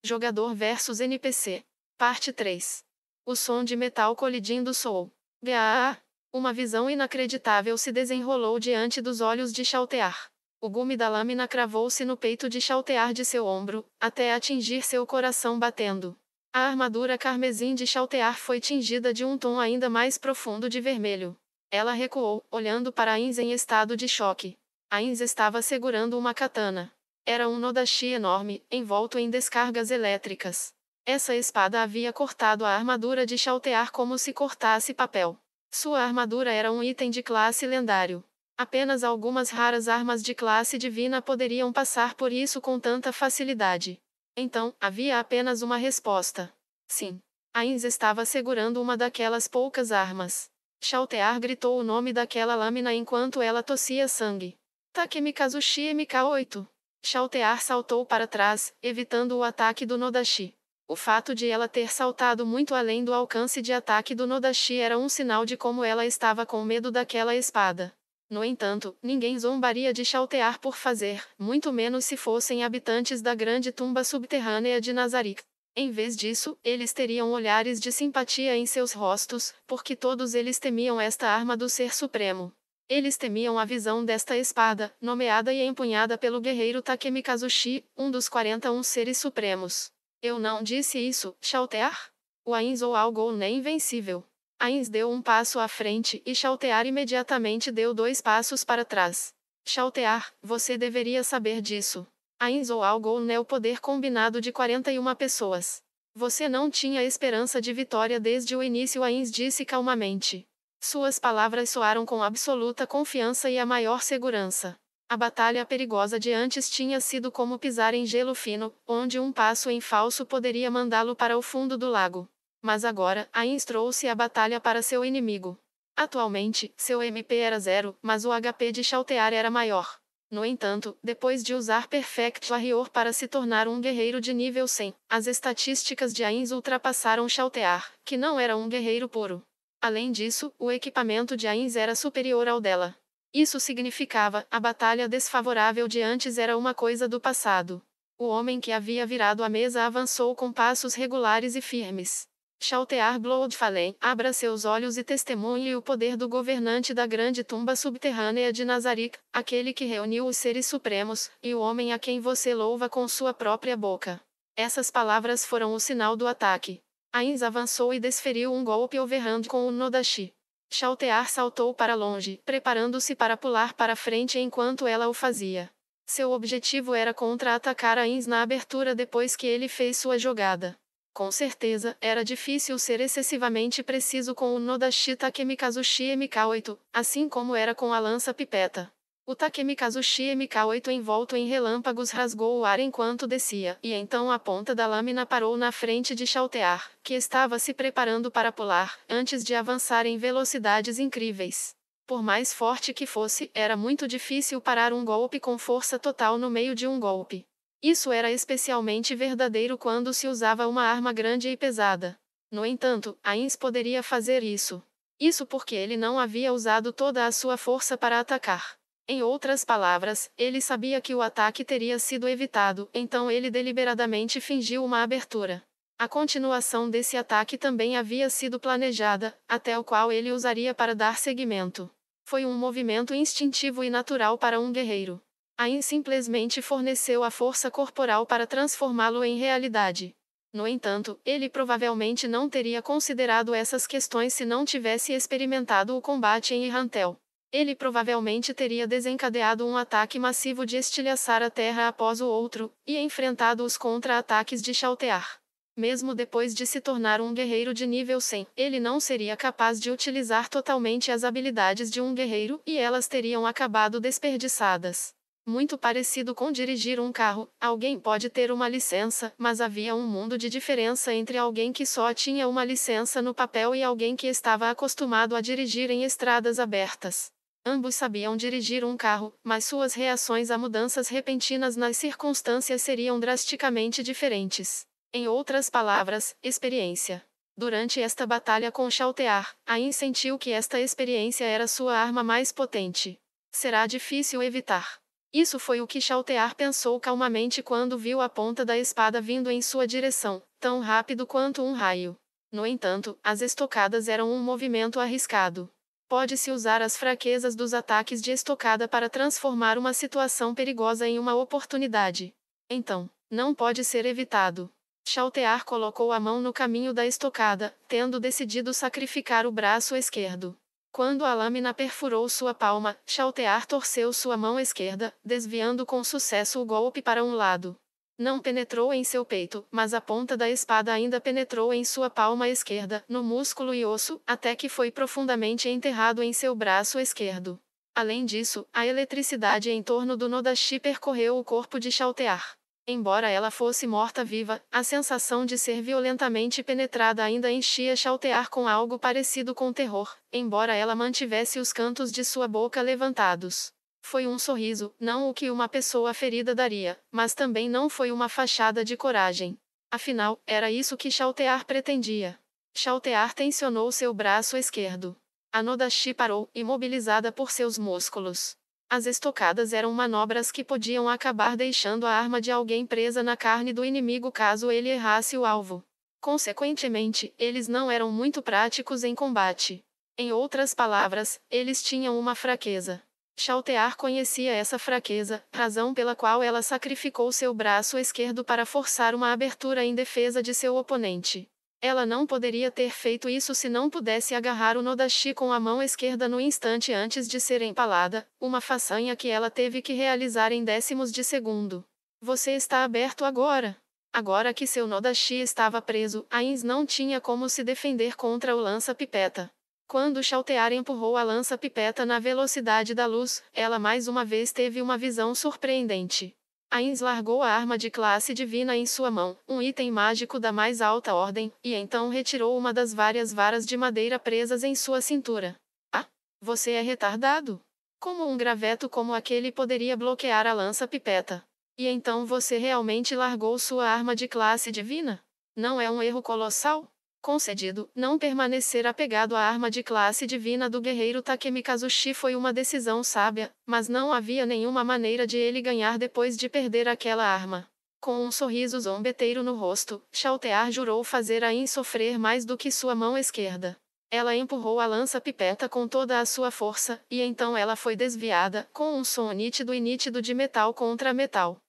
Jogador versus NPC. Parte 3. O som de metal colidindo soou. Gaaa! Uma visão inacreditável se desenrolou diante dos olhos de Chaltear. O gume da lâmina cravou-se no peito de Chaltear de seu ombro, até atingir seu coração batendo. A armadura carmesim de Chaltear foi tingida de um tom ainda mais profundo de vermelho. Ela recuou, olhando para Ainz em estado de choque. Ainz estava segurando uma katana. Era um Nodashi enorme, envolto em descargas elétricas. Essa espada havia cortado a armadura de Chaltear como se cortasse papel. Sua armadura era um item de classe lendário. Apenas algumas raras armas de classe divina poderiam passar por isso com tanta facilidade. Então, havia apenas uma resposta. Sim. Ainz estava segurando uma daquelas poucas armas. Chaltear gritou o nome daquela lâmina enquanto ela tossia sangue. Takemikazushi MK8. Chaltear saltou para trás, evitando o ataque do Nodashi. O fato de ela ter saltado muito além do alcance de ataque do Nodashi era um sinal de como ela estava com medo daquela espada. No entanto, ninguém zombaria de Chaltear por fazer, muito menos se fossem habitantes da grande tumba subterrânea de Nazarick. Em vez disso, eles teriam olhares de simpatia em seus rostos, porque todos eles temiam esta arma do Ser Supremo. Eles temiam a visão desta espada, nomeada e empunhada pelo guerreiro Takemikazushi, um dos 41 seres supremos. Eu não disse isso, Chaltear? O Ainz ou algo é invencível. Ainz deu um passo à frente e Chaltear imediatamente deu 2 passos para trás. Chaltear, você deveria saber disso. Ainz ou algo é o poder combinado de 41 pessoas. Você não tinha esperança de vitória desde o início, Ainz disse calmamente. Suas palavras soaram com absoluta confiança e a maior segurança. A batalha perigosa de antes tinha sido como pisar em gelo fino, onde um passo em falso poderia mandá-lo para o fundo do lago. Mas agora, Ainz trouxe a batalha para seu inimigo. Atualmente, seu MP era 0, mas o HP de Chaltear era maior. No entanto, depois de usar Perfect Warrior para se tornar um guerreiro de nível 100, as estatísticas de Ainz ultrapassaram Chaltear, que não era um guerreiro puro. Além disso, o equipamento de Ainz era superior ao dela. Isso significava, a batalha desfavorável de antes era uma coisa do passado. O homem que havia virado a mesa avançou com passos regulares e firmes. Chaltear Bloodfallen, abra seus olhos e testemunhe o poder do governante da grande tumba subterrânea de Nazarick, aquele que reuniu os seres supremos, e o homem a quem você louva com sua própria boca. Essas palavras foram o sinal do ataque. Ainz avançou e desferiu um golpe overhand com o Nodashi. Chaltear saltou para longe, preparando-se para pular para frente enquanto ela o fazia. Seu objetivo era contra-atacar Ainz na abertura depois que ele fez sua jogada. Com certeza, era difícil ser excessivamente preciso com o Nodashi Takemikazushi MK8, assim como era com a lança pipeta. O Takemikazushi MK8 envolto em relâmpagos rasgou o ar enquanto descia, e então a ponta da lâmina parou na frente de Chaltear, que estava se preparando para pular, antes de avançar em velocidades incríveis. Por mais forte que fosse, era muito difícil parar um golpe com força total no meio de um golpe. Isso era especialmente verdadeiro quando se usava uma arma grande e pesada. No entanto, Ainz poderia fazer isso. Isso porque ele não havia usado toda a sua força para atacar. Em outras palavras, ele sabia que o ataque teria sido evitado, então ele deliberadamente fingiu uma abertura. A continuação desse ataque também havia sido planejada, até o qual ele usaria para dar seguimento. Foi um movimento instintivo e natural para um guerreiro. Ainz simplesmente forneceu a força corporal para transformá-lo em realidade. No entanto, ele provavelmente não teria considerado essas questões se não tivesse experimentado o combate em Irantel. Ele provavelmente teria desencadeado um ataque massivo de estilhaçar a terra após o outro, e enfrentado os contra-ataques de Chaltear. Mesmo depois de se tornar um guerreiro de nível 100, ele não seria capaz de utilizar totalmente as habilidades de um guerreiro, e elas teriam acabado desperdiçadas. Muito parecido com dirigir um carro, alguém pode ter uma licença, mas havia um mundo de diferença entre alguém que só tinha uma licença no papel e alguém que estava acostumado a dirigir em estradas abertas. Ambos sabiam dirigir um carro, mas suas reações a mudanças repentinas nas circunstâncias seriam drasticamente diferentes. Em outras palavras, experiência. Durante esta batalha com Chaltear, Ainz sentiu que esta experiência era sua arma mais potente. Será difícil evitar. Isso foi o que Chaltear pensou calmamente quando viu a ponta da espada vindo em sua direção, tão rápido quanto um raio. No entanto, as estocadas eram um movimento arriscado. Pode-se usar as fraquezas dos ataques de estocada para transformar uma situação perigosa em uma oportunidade. Então, não pode ser evitado. Chaltear colocou a mão no caminho da estocada, tendo decidido sacrificar o braço esquerdo. Quando a lâmina perfurou sua palma, Chaltear torceu sua mão esquerda, desviando com sucesso o golpe para um lado. Não penetrou em seu peito, mas a ponta da espada ainda penetrou em sua palma esquerda, no músculo e osso, até que foi profundamente enterrado em seu braço esquerdo. Além disso, a eletricidade em torno do Nodashi percorreu o corpo de Chaltear. Embora ela fosse morta-viva, a sensação de ser violentamente penetrada ainda enchia Chaltear com algo parecido com terror, embora ela mantivesse os cantos de sua boca levantados. Foi um sorriso, não o que uma pessoa ferida daria, mas também não foi uma fachada de coragem. Afinal, era isso que Chaltear pretendia. Chaltear tensionou seu braço esquerdo. A Nodashi parou, imobilizada por seus músculos. As estocadas eram manobras que podiam acabar deixando a arma de alguém presa na carne do inimigo caso ele errasse o alvo. Consequentemente, eles não eram muito práticos em combate. Em outras palavras, eles tinham uma fraqueza. Chaltear conhecia essa fraqueza, razão pela qual ela sacrificou seu braço esquerdo para forçar uma abertura em defesa de seu oponente. Ela não poderia ter feito isso se não pudesse agarrar o Nodashi com a mão esquerda no instante antes de ser empalada, uma façanha que ela teve que realizar em décimos de segundo. Você está aberto agora. Agora que seu Nodashi estava preso, Ainz não tinha como se defender contra o lança-pipeta. Quando Chaltear empurrou a lança-pipeta na velocidade da luz, ela mais uma vez teve uma visão surpreendente. Ainz largou a arma de classe divina em sua mão, um item mágico da mais alta ordem, e então retirou uma das várias varas de madeira presas em sua cintura. Ah, você é retardado? Como um graveto como aquele poderia bloquear a lança-pipeta? E então você realmente largou sua arma de classe divina? Não é um erro colossal? Concedido, não permanecer apegado à arma de classe divina do guerreiro Takemi Kazushi foi uma decisão sábia, mas não havia nenhuma maneira de ele ganhar depois de perder aquela arma. Com um sorriso zombeteiro no rosto, Chaltear jurou fazer Ainz sofrer mais do que sua mão esquerda. Ela empurrou a lança-pipeta com toda a sua força, e então ela foi desviada, com um som nítido e nítido de metal contra metal.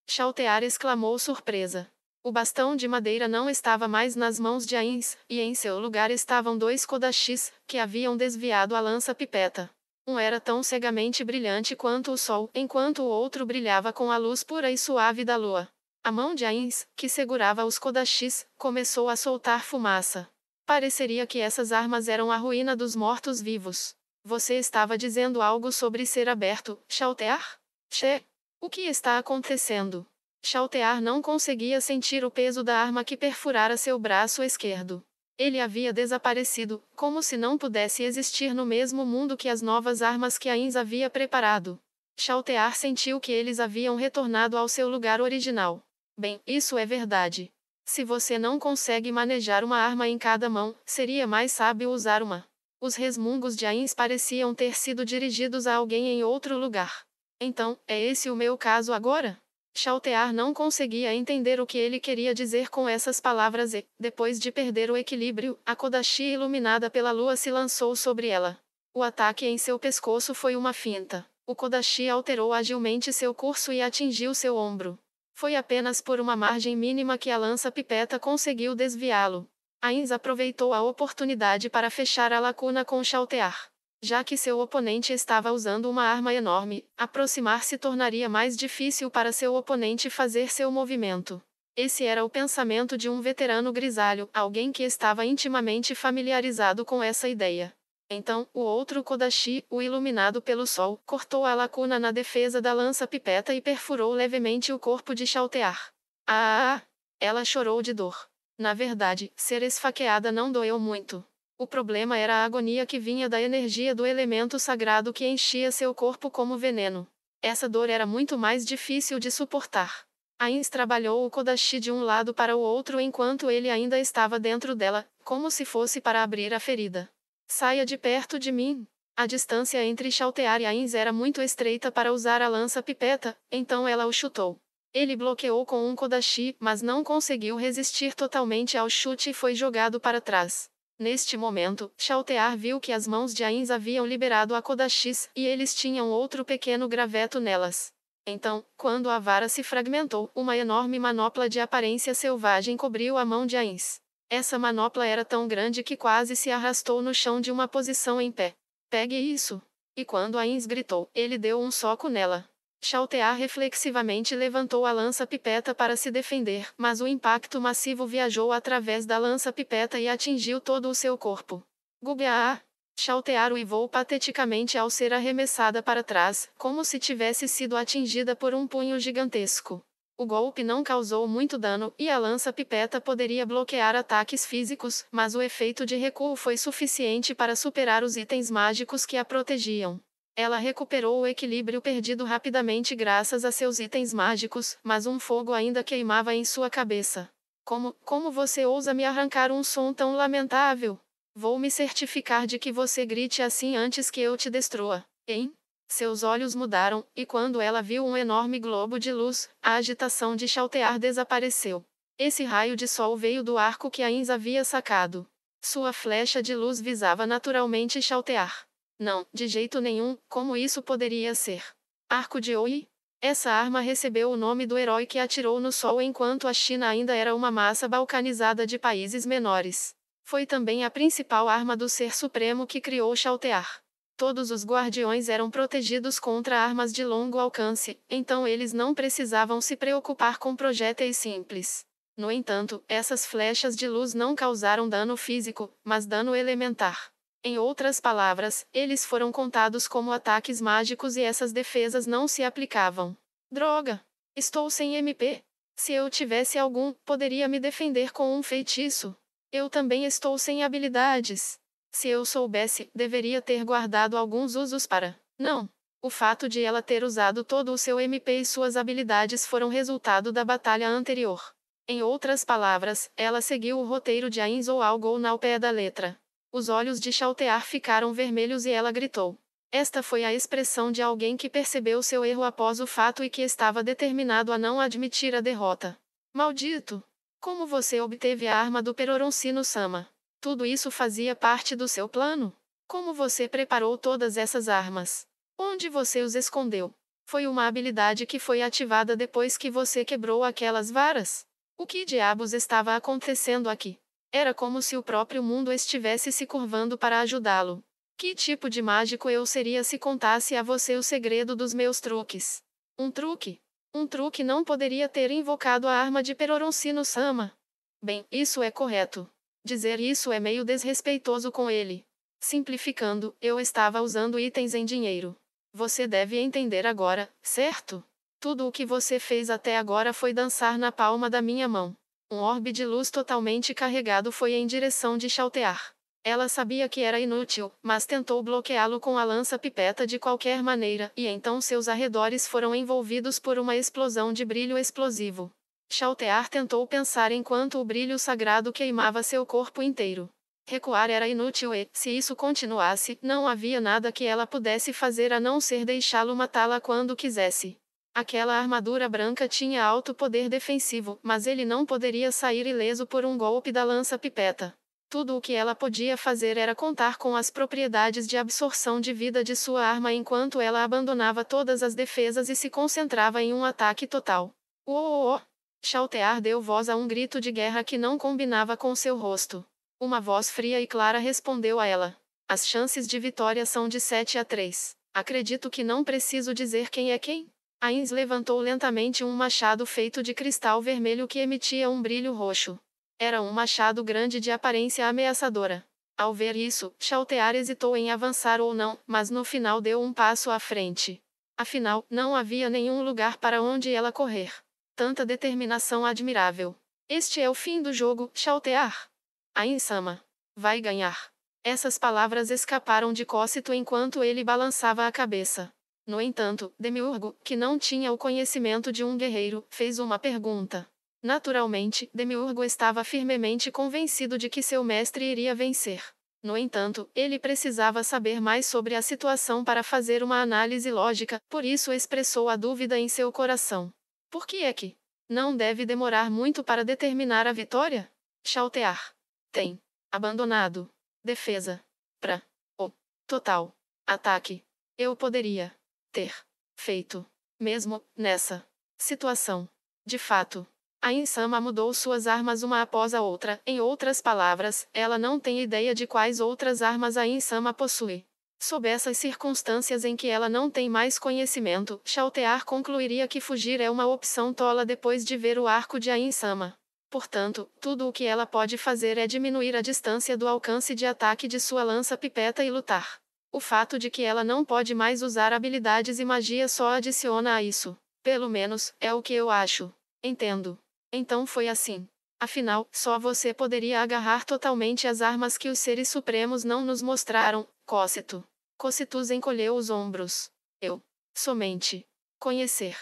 Chaltear exclamou surpresa. O bastão de madeira não estava mais nas mãos de Ainz, e em seu lugar estavam dois kodashis, que haviam desviado a lança-pipeta. Um era tão cegamente brilhante quanto o sol, enquanto o outro brilhava com a luz pura e suave da lua. A mão de Ainz, que segurava os kodashis, começou a soltar fumaça. Pareceria que essas armas eram a ruína dos mortos-vivos. Você estava dizendo algo sobre ser aberto, Chaltear? Che, o que está acontecendo? Chaltear não conseguia sentir o peso da arma que perfurara seu braço esquerdo. Ele havia desaparecido, como se não pudesse existir no mesmo mundo que as novas armas que Ainz havia preparado. Chaltear sentiu que eles haviam retornado ao seu lugar original. Bem, isso é verdade. Se você não consegue manejar uma arma em cada mão, seria mais sábio usar uma. Os resmungos de Ainz pareciam ter sido dirigidos a alguém em outro lugar. Então, é esse o meu caso agora? Chaltear não conseguia entender o que ele queria dizer com essas palavras e, depois de perder o equilíbrio, a Kodashi iluminada pela lua se lançou sobre ela. O ataque em seu pescoço foi uma finta. O Kodashi alterou agilmente seu curso e atingiu seu ombro. Foi apenas por uma margem mínima que a lança-pipeta conseguiu desviá-lo. Ainz aproveitou a oportunidade para fechar a lacuna com Chaltear. Já que seu oponente estava usando uma arma enorme, aproximar-se tornaria mais difícil para seu oponente fazer seu movimento. Esse era o pensamento de um veterano grisalho, alguém que estava intimamente familiarizado com essa ideia. Então, o outro Kodashi, o iluminado pelo sol, cortou a lacuna na defesa da lança-pipeta e perfurou levemente o corpo de Chaltear. Ah! Ela chorou de dor. Na verdade, ser esfaqueada não doeu muito. O problema era a agonia que vinha da energia do elemento sagrado que enchia seu corpo como veneno. Essa dor era muito mais difícil de suportar. Ainz trabalhou o Kodashi de um lado para o outro enquanto ele ainda estava dentro dela, como se fosse para abrir a ferida. Saia de perto de mim. A distância entre Chaltear e Ainz era muito estreita para usar a lança-pipeta, então ela o chutou. Ele bloqueou com um kodachi, mas não conseguiu resistir totalmente ao chute e foi jogado para trás. Neste momento, Chaltear viu que as mãos de Ainz haviam liberado a kodachis, e eles tinham outro pequeno graveto nelas. Então, quando a vara se fragmentou, uma enorme manopla de aparência selvagem cobriu a mão de Ainz. Essa manopla era tão grande que quase se arrastou no chão de uma posição em pé. Pegue isso! E quando Ainz gritou, ele deu um soco nela. Chaltear reflexivamente levantou a lança-pipeta para se defender, mas o impacto massivo viajou através da lança-pipeta e atingiu todo o seu corpo. Gubiaa! Chaltear uivou pateticamente ao ser arremessada para trás, como se tivesse sido atingida por um punho gigantesco. O golpe não causou muito dano, e a lança-pipeta poderia bloquear ataques físicos, mas o efeito de recuo foi suficiente para superar os itens mágicos que a protegiam. Ela recuperou o equilíbrio perdido rapidamente graças a seus itens mágicos, mas um fogo ainda queimava em sua cabeça. Como você ousa me arrancar um som tão lamentável? Vou me certificar de que você grite assim antes que eu te destrua, hein? Seus olhos mudaram, e quando ela viu um enorme globo de luz, a agitação de Chaltear desapareceu. Esse raio de sol veio do arco que Ainz havia sacado. Sua flecha de luz visava naturalmente Chaltear. Não, de jeito nenhum, como isso poderia ser? Arco de Oi? Essa arma recebeu o nome do herói que atirou no sol enquanto a China ainda era uma massa balcanizada de países menores. Foi também a principal arma do Ser Supremo que criou Chaltear. Todos os guardiões eram protegidos contra armas de longo alcance, então eles não precisavam se preocupar com projéteis simples. No entanto, essas flechas de luz não causaram dano físico, mas dano elementar. Em outras palavras, eles foram contados como ataques mágicos e essas defesas não se aplicavam. Droga! Estou sem MP. Se eu tivesse algum, poderia me defender com um feitiço. Eu também estou sem habilidades. Se eu soubesse, deveria ter guardado alguns usos para. Não. O fato de ela ter usado todo o seu MP e suas habilidades foram resultado da batalha anterior. Em outras palavras, ela seguiu o roteiro de Ainz ou algo ao pé da letra. Os olhos de Chaltear ficaram vermelhos e ela gritou. Esta foi a expressão de alguém que percebeu seu erro após o fato e que estava determinado a não admitir a derrota. Maldito! Como você obteve a arma do Peroroncino-sama? Tudo isso fazia parte do seu plano? Como você preparou todas essas armas? Onde você os escondeu? Foi uma habilidade que foi ativada depois que você quebrou aquelas varas? O que diabos estava acontecendo aqui? Era como se o próprio mundo estivesse se curvando para ajudá-lo. Que tipo de mágico eu seria se contasse a você o segredo dos meus truques? Um truque? Um truque não poderia ter invocado a arma de Peroroncino-sama. Bem, isso é correto. Dizer isso é meio desrespeitoso com ele. Simplificando, eu estava usando itens em dinheiro. Você deve entender agora, certo? Tudo o que você fez até agora foi dançar na palma da minha mão. Um orbe de luz totalmente carregado foi em direção de Chaltear. Ela sabia que era inútil, mas tentou bloqueá-lo com a lança-pipeta de qualquer maneira, e então seus arredores foram envolvidos por uma explosão de brilho explosivo. Chaltear tentou pensar enquanto o brilho sagrado queimava seu corpo inteiro. Recuar era inútil e, se isso continuasse, não havia nada que ela pudesse fazer a não ser deixá-lo matá-la quando quisesse. Aquela armadura branca tinha alto poder defensivo, mas ele não poderia sair ileso por um golpe da lança-pipeta. Tudo o que ela podia fazer era contar com as propriedades de absorção de vida de sua arma enquanto ela abandonava todas as defesas e se concentrava em um ataque total. Uou! Chaltear deu voz a um grito de guerra que não combinava com seu rosto. Uma voz fria e clara respondeu a ela. As chances de vitória são de 7-3. Acredito que não preciso dizer quem é quem. Ainz levantou lentamente um machado feito de cristal vermelho que emitia um brilho roxo. Era um machado grande de aparência ameaçadora. Ao ver isso, Chaltear hesitou em avançar ou não, mas no final deu um passo à frente. Afinal, não havia nenhum lugar para onde ela correr. Tanta determinação admirável. Este é o fim do jogo, Chaltear. Ainz-sama. Vai ganhar. Essas palavras escaparam de Cócito enquanto ele balançava a cabeça. No entanto, Demiurgo, que não tinha o conhecimento de um guerreiro, fez uma pergunta. Naturalmente, Demiurgo estava firmemente convencido de que seu mestre iria vencer. No entanto, ele precisava saber mais sobre a situação para fazer uma análise lógica, por isso expressou a dúvida em seu coração. Por que é que não deve demorar muito para determinar a vitória? Chaltear tem abandonado defesa para o total ataque. Eu poderia ter feito mesmo nessa situação. De fato, a Insama mudou suas armas uma após a outra. Em outras palavras, ela não tem ideia de quais outras armas a Insama possui. Sob essas circunstâncias em que ela não tem mais conhecimento, Chaltear concluiria que fugir é uma opção tola depois de ver o arco de Insama. Portanto, tudo o que ela pode fazer é diminuir a distância do alcance de ataque de sua lança-pipeta e lutar. O fato de que ela não pode mais usar habilidades e magia só adiciona a isso. Pelo menos, é o que eu acho. Entendo. Então foi assim. Afinal, só você poderia agarrar totalmente as armas que os seres supremos não nos mostraram, Cócito. Cocitus encolheu os ombros. Eu. Somente. Conhecer.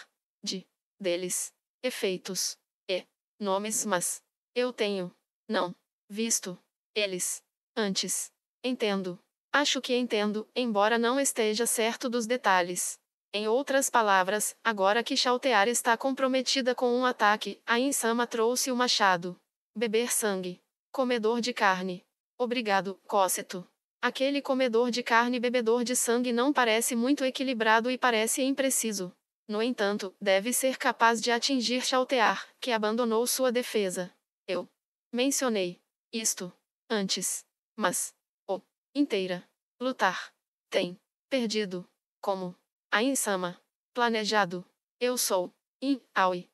Deles. Efeitos. E. Nomes, mas. Eu tenho. Não. Visto. Eles. Antes. Entendo. Acho que entendo, embora não esteja certo dos detalhes. Em outras palavras, agora que Chaltear está comprometida com um ataque, a Insama trouxe o machado. Beber sangue. Comedor de carne. Obrigado, Cócito. Aquele comedor de carne bebedor de sangue não parece muito equilibrado e parece impreciso. No entanto, deve ser capaz de atingir Chaltear, que abandonou sua defesa. Eu mencionei isto antes. Mas, inteira. Lutar. Tem perdido. Como? A Insama. Planejado. Eu sou. Aoi.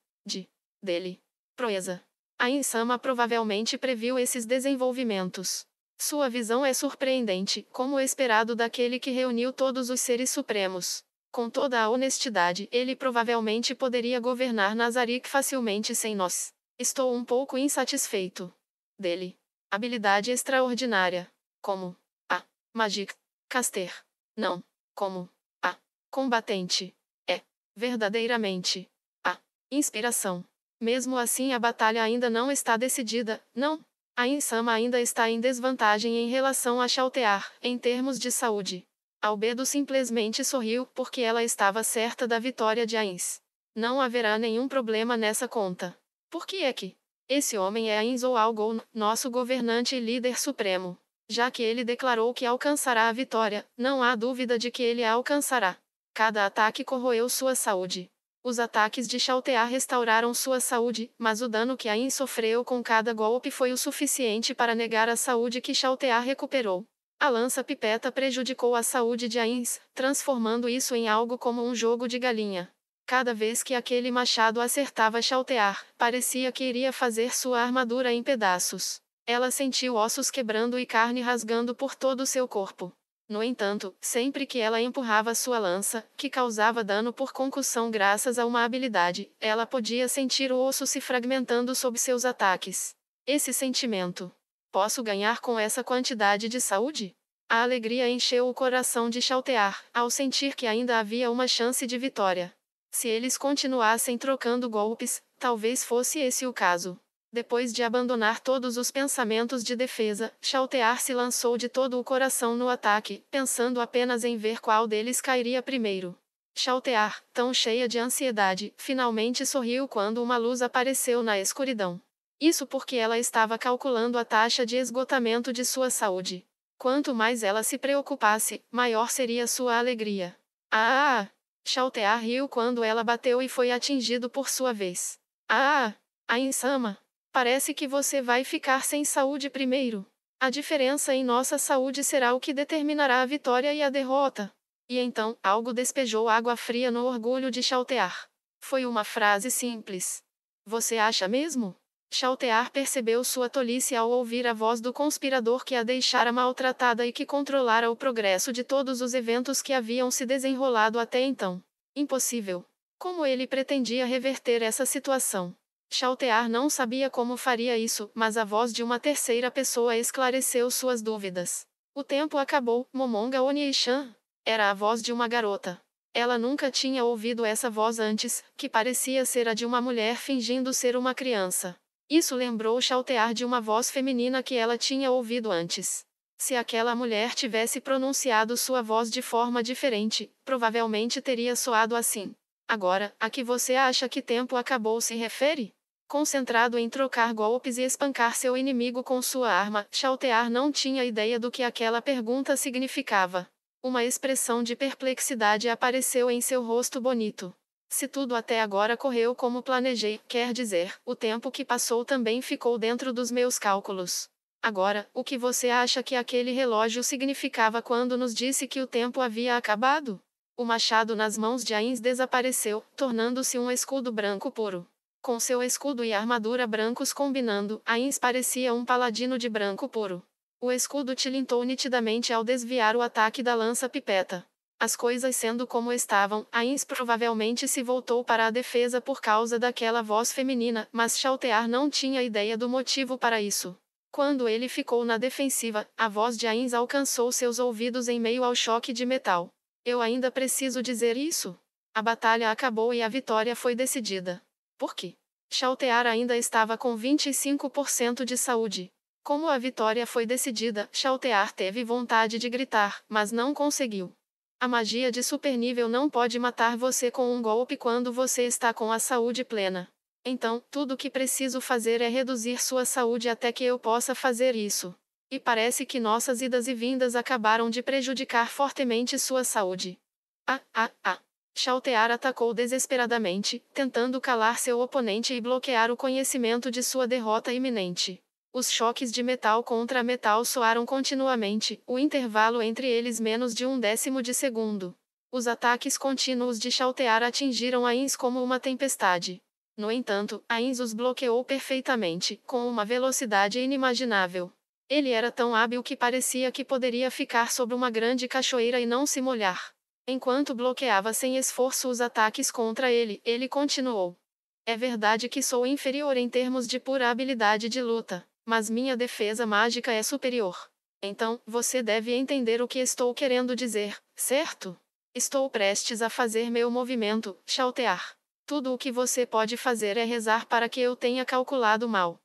Dele. Proeza. A Insama provavelmente previu esses desenvolvimentos. Sua visão é surpreendente, como esperado daquele que reuniu todos os seres supremos. Com toda a honestidade, ele provavelmente poderia governar Nazarick facilmente sem nós. Estou um pouco insatisfeito. Dele. Habilidade extraordinária. Como? A. Magic. Caster. Não. Como? A. Combatente. É. Verdadeiramente. A. Inspiração. Mesmo assim a batalha ainda não está decidida, não? A Insama ainda está em desvantagem em relação a Chaltear, em termos de saúde. Albedo simplesmente sorriu porque ela estava certa da vitória de Ains. Não haverá nenhum problema nessa conta. Por que é que esse homem é Ains ou Algon, nosso governante e líder supremo? Já que ele declarou que alcançará a vitória, não há dúvida de que ele a alcançará. Cada ataque corroeu sua saúde. Os ataques de Chaltear restauraram sua saúde, mas o dano que Ain sofreu com cada golpe foi o suficiente para negar a saúde que Chaltear recuperou. A lança-pipeta prejudicou a saúde de Ains, transformando isso em algo como um jogo de galinha. Cada vez que aquele machado acertava Chaltear, parecia que iria fazer sua armadura em pedaços. Ela sentiu ossos quebrando e carne rasgando por todo o seu corpo. No entanto, sempre que ela empurrava sua lança, que causava dano por concussão graças a uma habilidade, ela podia sentir o osso se fragmentando sob seus ataques. Esse sentimento. Posso ganhar com essa quantidade de saúde? A alegria encheu o coração de Chaltear, ao sentir que ainda havia uma chance de vitória. Se eles continuassem trocando golpes, talvez fosse esse o caso. Depois de abandonar todos os pensamentos de defesa, Chaltear se lançou de todo o coração no ataque, pensando apenas em ver qual deles cairia primeiro. Chaltear, tão cheia de ansiedade, finalmente sorriu quando uma luz apareceu na escuridão. Isso porque ela estava calculando a taxa de esgotamento de sua saúde. Quanto mais ela se preocupasse, maior seria sua alegria. Ah! Chaltear riu quando ela bateu e foi atingido por sua vez. Ah! A Insama! Parece que você vai ficar sem saúde primeiro. A diferença em nossa saúde será o que determinará a vitória e a derrota. E então, algo despejou água fria no orgulho de Chaltear. Foi uma frase simples. Você acha mesmo? Chaltear percebeu sua tolice ao ouvir a voz do conspirador que a deixara maltratada e que controlara o progresso de todos os eventos que haviam se desenrolado até então. Impossível. Como ele pretendia reverter essa situação? Chaltear não sabia como faria isso, mas a voz de uma terceira pessoa esclareceu suas dúvidas. O tempo acabou, Momonga Oniishan. Era a voz de uma garota. Ela nunca tinha ouvido essa voz antes, que parecia ser a de uma mulher fingindo ser uma criança. Isso lembrou Chaltear de uma voz feminina que ela tinha ouvido antes. Se aquela mulher tivesse pronunciado sua voz de forma diferente, provavelmente teria soado assim. Agora, a que você acha que tempo acabou se refere? Concentrado em trocar golpes e espancar seu inimigo com sua arma, Chaltear não tinha ideia do que aquela pergunta significava. Uma expressão de perplexidade apareceu em seu rosto bonito. Se tudo até agora correu como planejei, quer dizer, o tempo que passou também ficou dentro dos meus cálculos. Agora, o que você acha que aquele relógio significava quando nos disse que o tempo havia acabado? O machado nas mãos de Ainz desapareceu, tornando-se um escudo branco puro. Com seu escudo e armadura brancos combinando, Ainz parecia um paladino de branco puro. O escudo tilintou nitidamente ao desviar o ataque da lança-pipeta. As coisas sendo como estavam, Ainz provavelmente se voltou para a defesa por causa daquela voz feminina, mas Chaltear não tinha ideia do motivo para isso. Quando ele ficou na defensiva, a voz de Ainz alcançou seus ouvidos em meio ao choque de metal. Eu ainda preciso dizer isso? A batalha acabou e a vitória foi decidida. Por quê? Chaltear ainda estava com 25% de saúde. Como a vitória foi decidida, Chaltear teve vontade de gritar, mas não conseguiu. A magia de supernível não pode matar você com um golpe quando você está com a saúde plena. Então, tudo o que preciso fazer é reduzir sua saúde até que eu possa fazer isso. E parece que nossas idas e vindas acabaram de prejudicar fortemente sua saúde. Chaltear atacou desesperadamente, tentando calar seu oponente e bloquear o conhecimento de sua derrota iminente. Os choques de metal contra metal soaram continuamente, o intervalo entre eles menos de 1/10 de segundo. Os ataques contínuos de Chaltear atingiram Ainz como uma tempestade. No entanto, Ainz os bloqueou perfeitamente, com uma velocidade inimaginável. Ele era tão hábil que parecia que poderia ficar sob uma grande cachoeira e não se molhar. Enquanto bloqueava sem esforço os ataques contra ele, ele continuou. É verdade que sou inferior em termos de pura habilidade de luta, mas minha defesa mágica é superior. Então, você deve entender o que estou querendo dizer, certo? Estou prestes a fazer meu movimento, Chaltear. Tudo o que você pode fazer é rezar para que eu tenha calculado mal.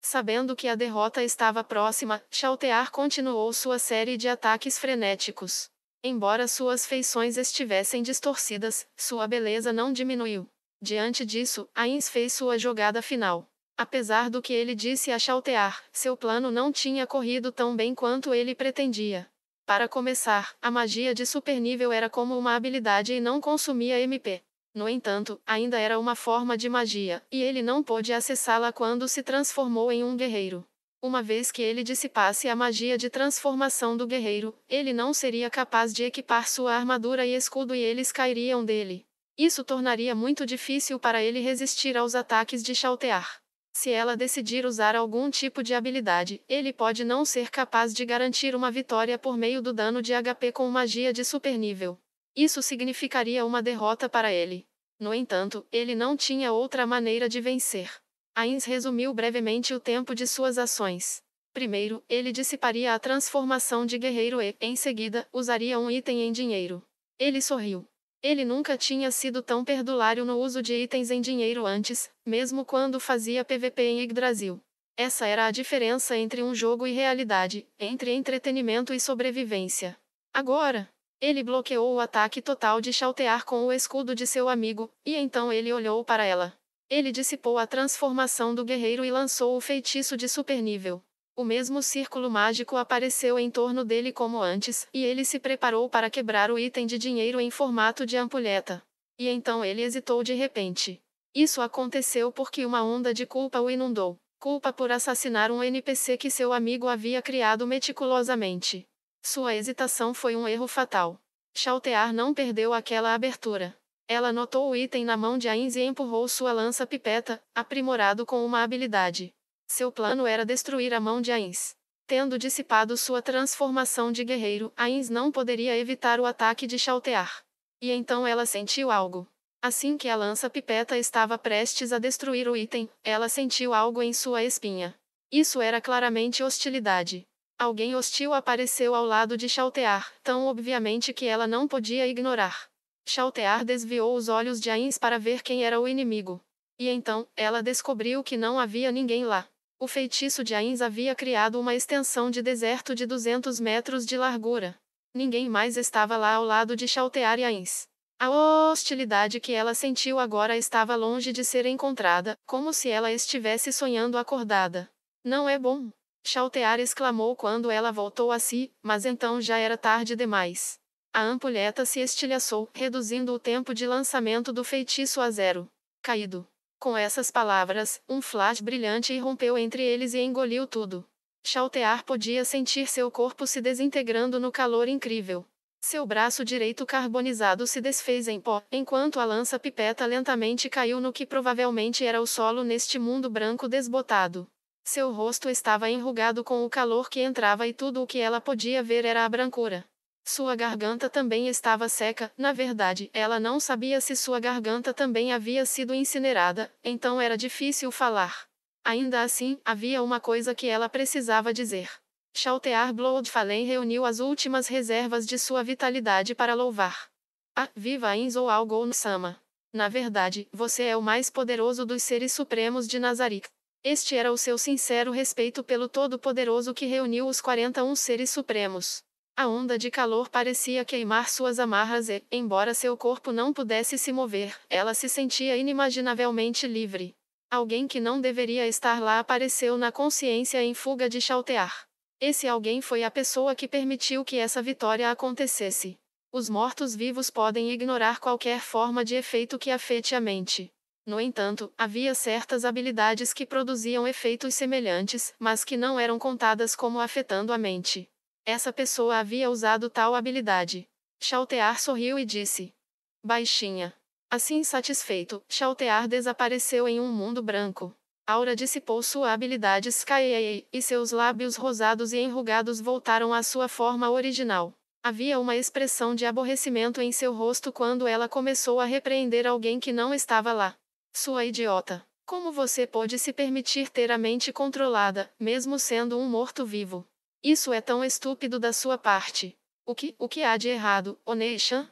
Sabendo que a derrota estava próxima, Chaltear continuou sua série de ataques frenéticos. Embora suas feições estivessem distorcidas, sua beleza não diminuiu. Diante disso, Ainz fez sua jogada final. Apesar do que ele disse a Chaltear, seu plano não tinha corrido tão bem quanto ele pretendia. Para começar, a magia de supernível era como uma habilidade e não consumia MP. No entanto, ainda era uma forma de magia, e ele não pôde acessá-la quando se transformou em um guerreiro. Uma vez que ele dissipasse a magia de transformação do guerreiro, ele não seria capaz de equipar sua armadura e escudo e eles cairiam dele. Isso tornaria muito difícil para ele resistir aos ataques de Chaltear. Se ela decidir usar algum tipo de habilidade, ele pode não ser capaz de garantir uma vitória por meio do dano de HP com magia de supernível. Isso significaria uma derrota para ele. No entanto, ele não tinha outra maneira de vencer. Ainz resumiu brevemente o tempo de suas ações. Primeiro, ele dissiparia a transformação de guerreiro e, em seguida, usaria um item em dinheiro. Ele sorriu. Ele nunca tinha sido tão perdulário no uso de itens em dinheiro antes, mesmo quando fazia PVP em Yggdrasil. Essa era a diferença entre um jogo e realidade, entre entretenimento e sobrevivência. Agora, ele bloqueou o ataque total de Chaltear com o escudo de seu amigo, e então ele olhou para ela. Ele dissipou a transformação do guerreiro e lançou o feitiço de supernível. O mesmo círculo mágico apareceu em torno dele como antes, e ele se preparou para quebrar o item de dinheiro em formato de ampulheta. E então ele hesitou de repente. Isso aconteceu porque uma onda de culpa o inundou. Culpa por assassinar um NPC que seu amigo havia criado meticulosamente. Sua hesitação foi um erro fatal. Chaltear não perdeu aquela abertura. Ela notou o item na mão de Ainz e empurrou sua lança-pipeta, aprimorado com uma habilidade. Seu plano era destruir a mão de Ainz. Tendo dissipado sua transformação de guerreiro, Ainz não poderia evitar o ataque de Chaltear. E então ela sentiu algo. Assim que a lança-pipeta estava prestes a destruir o item, ela sentiu algo em sua espinha. Isso era claramente hostilidade. Alguém hostil apareceu ao lado de Chaltear, tão obviamente que ela não podia ignorar. Chaltear desviou os olhos de Ainz para ver quem era o inimigo. E então, ela descobriu que não havia ninguém lá. O feitiço de Ainz havia criado uma extensão de deserto de 200 metros de largura. Ninguém mais estava lá ao lado de Chaltear e Ainz. A hostilidade que ela sentiu agora estava longe de ser encontrada, como se ela estivesse sonhando acordada. Não é bom. Chaltear exclamou quando ela voltou a si, mas então já era tarde demais. A ampulheta se estilhaçou, reduzindo o tempo de lançamento do feitiço a 0. Caído. Com essas palavras, um flash brilhante irrompeu entre eles e engoliu tudo. Chaltear podia sentir seu corpo se desintegrando no calor incrível. Seu braço direito carbonizado se desfez em pó, enquanto a lança-pipeta lentamente caiu no que provavelmente era o solo neste mundo branco desbotado. Seu rosto estava enrugado com o calor que entrava e tudo o que ela podia ver era a brancura. Sua garganta também estava seca, na verdade, ela não sabia se sua garganta também havia sido incinerada, então era difícil falar. Ainda assim, havia uma coisa que ela precisava dizer. Chaltear Bloodfallen reuniu as últimas reservas de sua vitalidade para louvar. Ah, viva Ainz ou Algon-sama. Na verdade, você é o mais poderoso dos seres supremos de Nazarick. Este era o seu sincero respeito pelo Todo-Poderoso que reuniu os 41 seres supremos. A onda de calor parecia queimar suas amarras e, embora seu corpo não pudesse se mover, ela se sentia inimaginavelmente livre. Alguém que não deveria estar lá apareceu na consciência em fuga de Chaltear. Esse alguém foi a pessoa que permitiu que essa vitória acontecesse. Os mortos-vivos podem ignorar qualquer forma de efeito que afete a mente. No entanto, havia certas habilidades que produziam efeitos semelhantes, mas que não eram contadas como afetando a mente. Essa pessoa havia usado tal habilidade. Chaltear sorriu e disse. Baixinha. Assim satisfeito, Chaltear desapareceu em um mundo branco. Aura dissipou sua habilidade Sky e seus lábios rosados e enrugados voltaram à sua forma original. Havia uma expressão de aborrecimento em seu rosto quando ela começou a repreender alguém que não estava lá. Sua idiota. Como você pôde se permitir ter a mente controlada, mesmo sendo um morto-vivo? Isso é tão estúpido da sua parte. O que há de errado, Oneisha?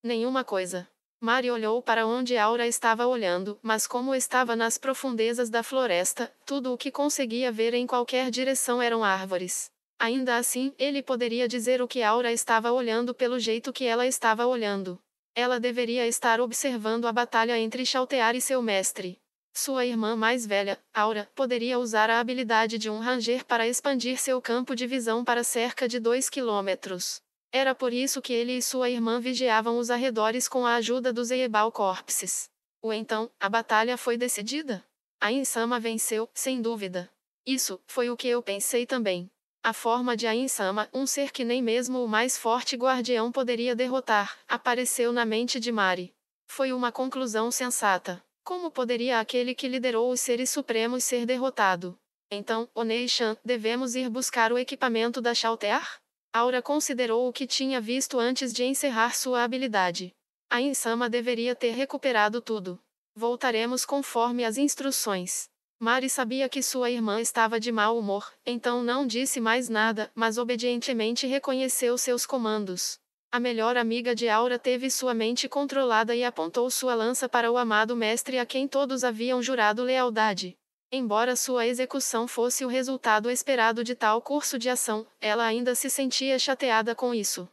Nenhuma coisa. Mari olhou para onde Aura estava olhando, mas como estava nas profundezas da floresta, tudo o que conseguia ver em qualquer direção eram árvores. Ainda assim, ele poderia dizer o que Aura estava olhando pelo jeito que ela estava olhando. Ela deveria estar observando a batalha entre Chaltear e seu mestre. Sua irmã mais velha, Aura, poderia usar a habilidade de um ranger para expandir seu campo de visão para cerca de 2 quilômetros. Era por isso que ele e sua irmã vigiavam os arredores com a ajuda dos Eebal Corpses. Então, a batalha foi decidida? A Insama venceu, sem dúvida. Isso foi o que eu pensei também. A forma de Ainsama, um ser que nem mesmo o mais forte guardião poderia derrotar, apareceu na mente de Mari. Foi uma conclusão sensata. Como poderia aquele que liderou os seres supremos ser derrotado? Então, Oneishan, devemos ir buscar o equipamento da Chaltear? Aura considerou o que tinha visto antes de encerrar sua habilidade. A Insama deveria ter recuperado tudo. Voltaremos conforme as instruções. Mari sabia que sua irmã estava de mau humor, então não disse mais nada, mas obedientemente reconheceu seus comandos. A melhor amiga de Aura teve sua mente controlada e apontou sua lança para o amado mestre a quem todos haviam jurado lealdade. Embora sua execução fosse o resultado esperado de tal curso de ação, ela ainda se sentia chateada com isso.